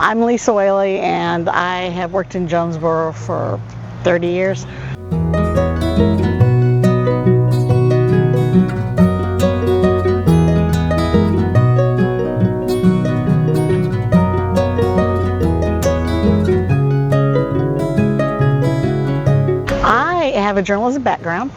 I'm Lisa Whaley, and I have worked in Jonesborough for 30 years. I have a journalism background,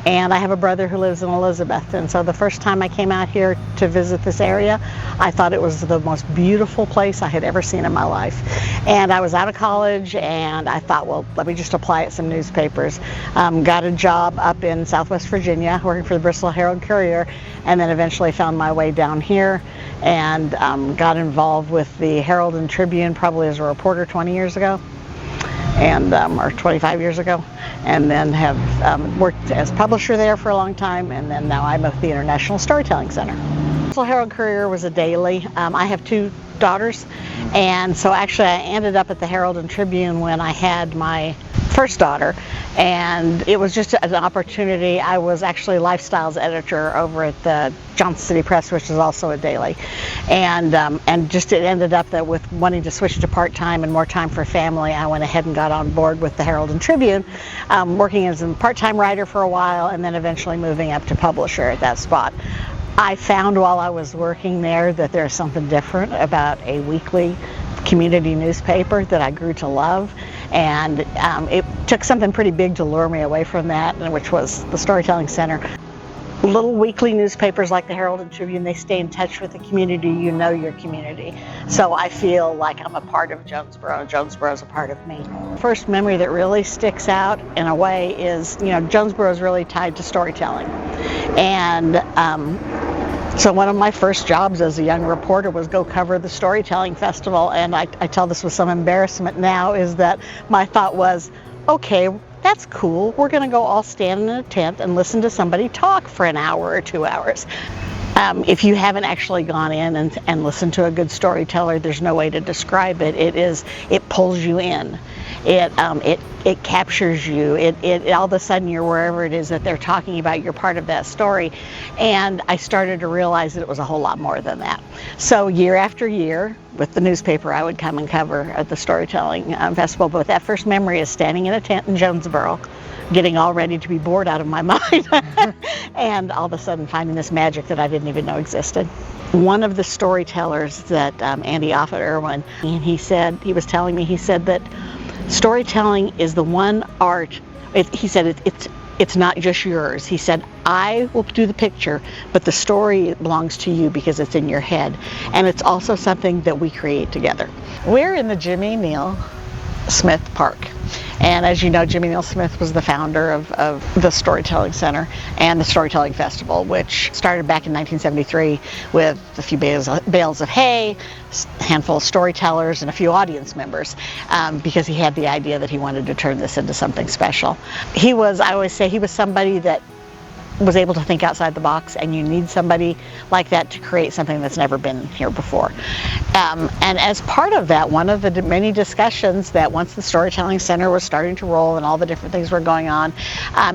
and I have a brother who lives in Elizabeth, and so the first time I came out here to visit this area, I thought it was the most beautiful place I had ever seen in my life. And I was out of college, and I thought, well, let me just apply at some newspapers. Got a job up in Southwest Virginia working for the Bristol Herald Courier, and then eventually found my way down here and got involved with the Herald and Tribune probably as a reporter 20 years ago. And or 25 years ago, and then have worked as publisher there for a long time, and then now I'm at the International Storytelling Center. Bristol Herald Courier was a daily. I have two daughters, and so actually I ended up at the Herald and Tribune when I had my first daughter, and it was just an opportunity. I was actually lifestyles editor over at the Johnson City Press, which is also a daily, and just it ended up that with wanting to switch to part-time and more time for family, I went ahead and got on board with the Herald and Tribune, working as a part-time writer for a while, and then eventually moving up to publisher at that spot. I found while I was working there that there's something different about a weekly community newspaper that I grew to love, and it took something pretty big to lure me away from that, which was the Storytelling Center. Little weekly newspapers like the Herald and Tribune, they stay in touch with the community. You know your community. So I feel like I'm a part of Jonesborough. Jonesborough is a part of me. First memory that really sticks out in a way is, Jonesborough is really tied to storytelling. And so one of my first jobs as a young reporter was go cover the Storytelling Festival. And I tell this with some embarrassment now, is that my thought was, okay, that's cool. We're going to go all stand in a tent and listen to somebody talk for an hour or 2 hours. If you haven't actually gone in and listened to a good storyteller, there's no way to describe it. It pulls you in. It captures you. It all of a sudden you're wherever it is that they're talking about. You're part of that story. And I started to realize that it was a whole lot more than that. So year after year with the newspaper, I would come and cover at the Storytelling Festival. But that first memory is standing in a tent in Jonesborough, getting all ready to be bored out of my mind, and all of a sudden finding this magic that I didn't even know existed. One of the storytellers that Andy Offutt-Irwin, and he was telling me that storytelling is the one art. He said it's not just yours. He said, I will do the picture, but the story belongs to you because it's in your head, and it's also something that we create together. We're in the Jimmy Neal Smith Park. And as you know, Jimmy Neal Smith was the founder of the Storytelling Center and the Storytelling Festival, which started back in 1973 with a few bales of hay, a handful of storytellers, and a few audience members, because he had the idea that he wanted to turn this into something special. I always say he was somebody that was able to think outside the box, and you need somebody like that to create something that's never been here before. And as part of that, one of the many discussions that once the Storytelling Center was starting to roll and all the different things were going on,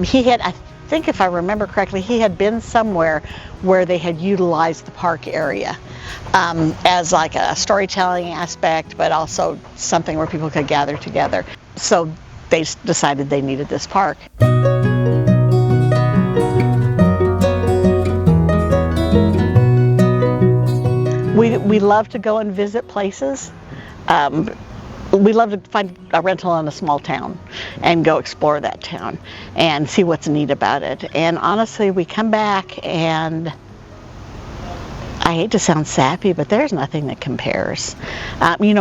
he had, I think if I remember correctly, he had been somewhere where they had utilized the park area as like a storytelling aspect, but also something where people could gather together. So they decided they needed this park. We love to go and visit places. We love to find a rental in a small town and go explore that town and see what's neat about it. And honestly, we come back and I hate to sound sappy, but there's nothing that compares.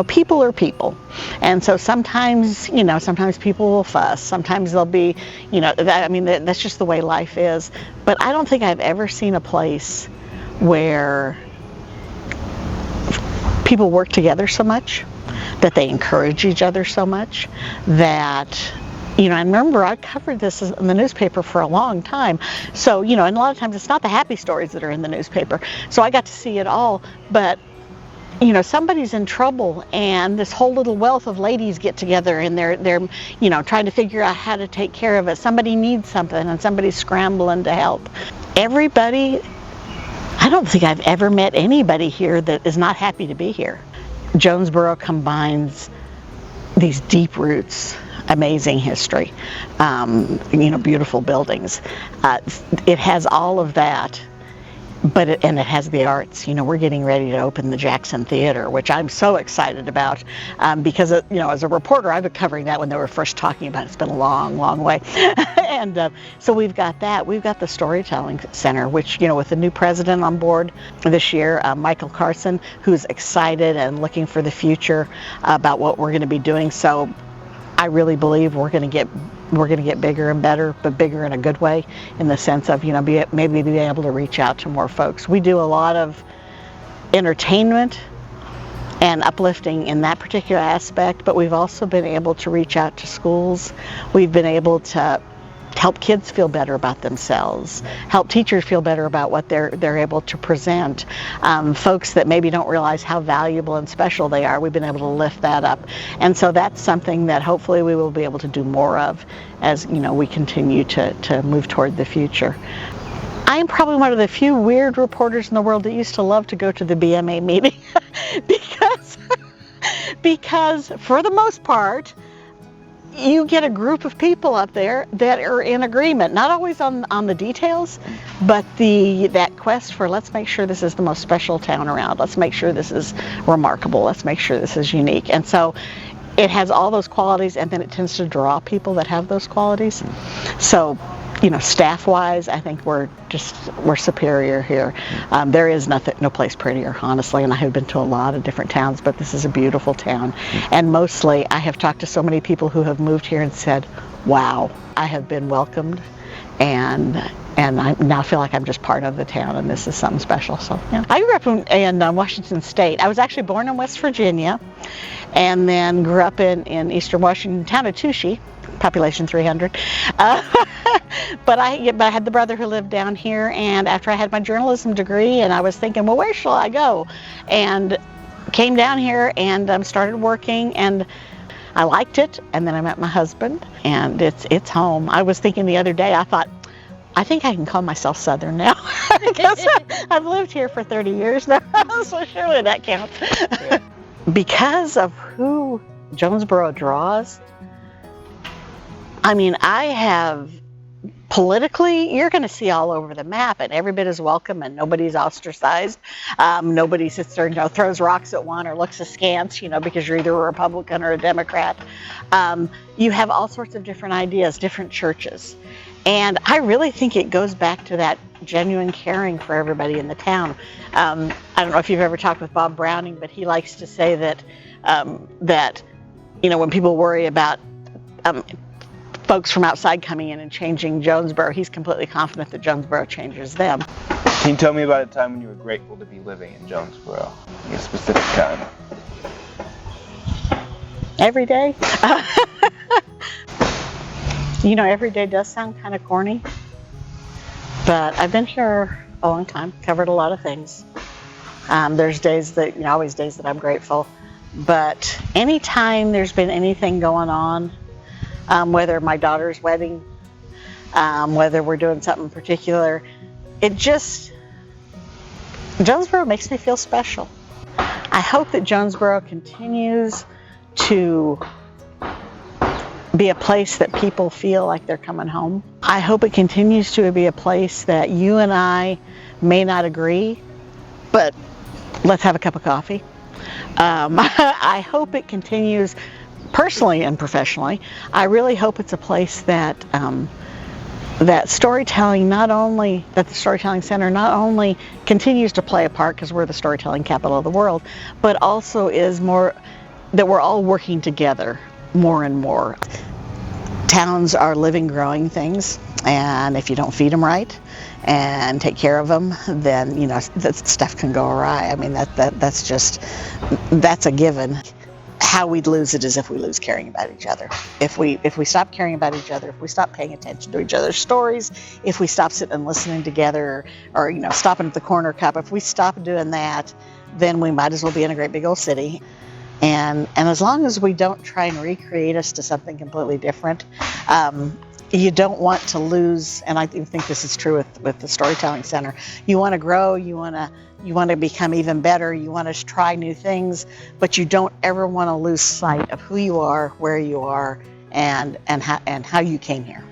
People are people. And so sometimes people will fuss. Sometimes they'll be, that's just the way life is. But I don't think I've ever seen a place where people work together so much, that they encourage each other so much, that, I remember I covered this in the newspaper for a long time. So, and a lot of times it's not the happy stories that are in the newspaper. So I got to see it all, but, somebody's in trouble and this whole little wealth of ladies get together and they're trying to figure out how to take care of it. Somebody needs something and somebody's scrambling to help. Everybody, I don't think I've ever met anybody here that is not happy to be here. Jonesborough combines these deep roots, amazing history, beautiful buildings. It has all of that, but it has the arts. We're getting ready to open the Jackson Theater, which I'm so excited about, because as a reporter, I've been covering that when they were first talking about it. It's been a long, long way. And so we've got that. We've got the Storytelling Center, which, with the new president on board this year, Michael Carson, who's excited and looking for the future about what we're going to be doing. So I really believe we're going to get bigger and better, but bigger in a good way, in the sense of, maybe be able to reach out to more folks. We do a lot of entertainment and uplifting in that particular aspect, but we've also been able to reach out to schools. We've been able to help kids feel better about themselves, help teachers feel better about what they're able to present. Folks that maybe don't realize how valuable and special they are, we've been able to lift that up. And so that's something that hopefully we will be able to do more of as we continue to move toward the future. I'm probably one of the few weird reporters in the world that used to love to go to the BMA meeting because for the most part, you get a group of people up there that are in agreement, not always on the details, but that quest for, let's make sure this is the most special town around. Let's make sure this is remarkable. Let's make sure this is unique. And so it has all those qualities, and then it tends to draw people that have those qualities. So, staff-wise, I think we're superior here. There is no place prettier, honestly, and I have been to a lot of different towns, but this is a beautiful town. And mostly, I have talked to so many people who have moved here and said, wow, I have been welcomed, and I now feel like I'm just part of the town, and this is something special. So, yeah. I grew up in Washington State. I was actually born in West Virginia, and then grew up in eastern Washington, town of Touchy, population 300. But I had the brother who lived down here, and after I had my journalism degree, and I was thinking, well, where shall I go? And came down here and started working, and I liked it, and then I met my husband, and it's home. I was thinking the other day, I thought, I think I can call myself Southern now, because I've lived here for 30 years now, so surely that counts. Because of who Jonesborough draws, I have, politically, you're going to see all over the map, and every bit is welcome, and nobody's ostracized. Nobody sits there and throws rocks at one or looks askance, because you're either a Republican or a Democrat. You have all sorts of different ideas, different churches. And I really think it goes back to that genuine caring for everybody in the town. I don't know if you've ever talked with Bob Browning, but he likes to say that when people worry about folks from outside coming in and changing Jonesborough, he's completely confident that Jonesborough changes them. Can you tell me about a time when you were grateful to be living in Jonesborough? A specific time. Every day. Every day does sound kind of corny, but I've been here a long time, covered a lot of things. There's days that, always days that I'm grateful, but anytime there's been anything going on, whether my daughter's wedding, whether we're doing something particular, Jonesborough makes me feel special. I hope that Jonesborough continues to be a place that people feel like they're coming home. I hope it continues to be a place that you and I may not agree, but let's have a cup of coffee. I hope it continues, personally and professionally. I really hope it's a place that that storytelling, that the Storytelling Center not only continues to play a part, because we're the storytelling capital of the world, but also is more that we're all working together more and more. Towns are living, growing things, and if you don't feed them right and take care of them, then that stuff can go awry. That's a given. How we'd lose it is if we lose caring about each other. If we stop caring about each other, if we stop paying attention to each other's stories, if we stop sitting and listening together, or stopping at the corner cup, if we stop doing that, then we might as well be in a great big old city. And as long as we don't try and recreate us to something completely different, you don't want to lose, and I think this is true with the Storytelling Center. You want to grow, you want to become even better, you want to try new things, but you don't ever want to lose sight of who you are, where you are, and how you came here.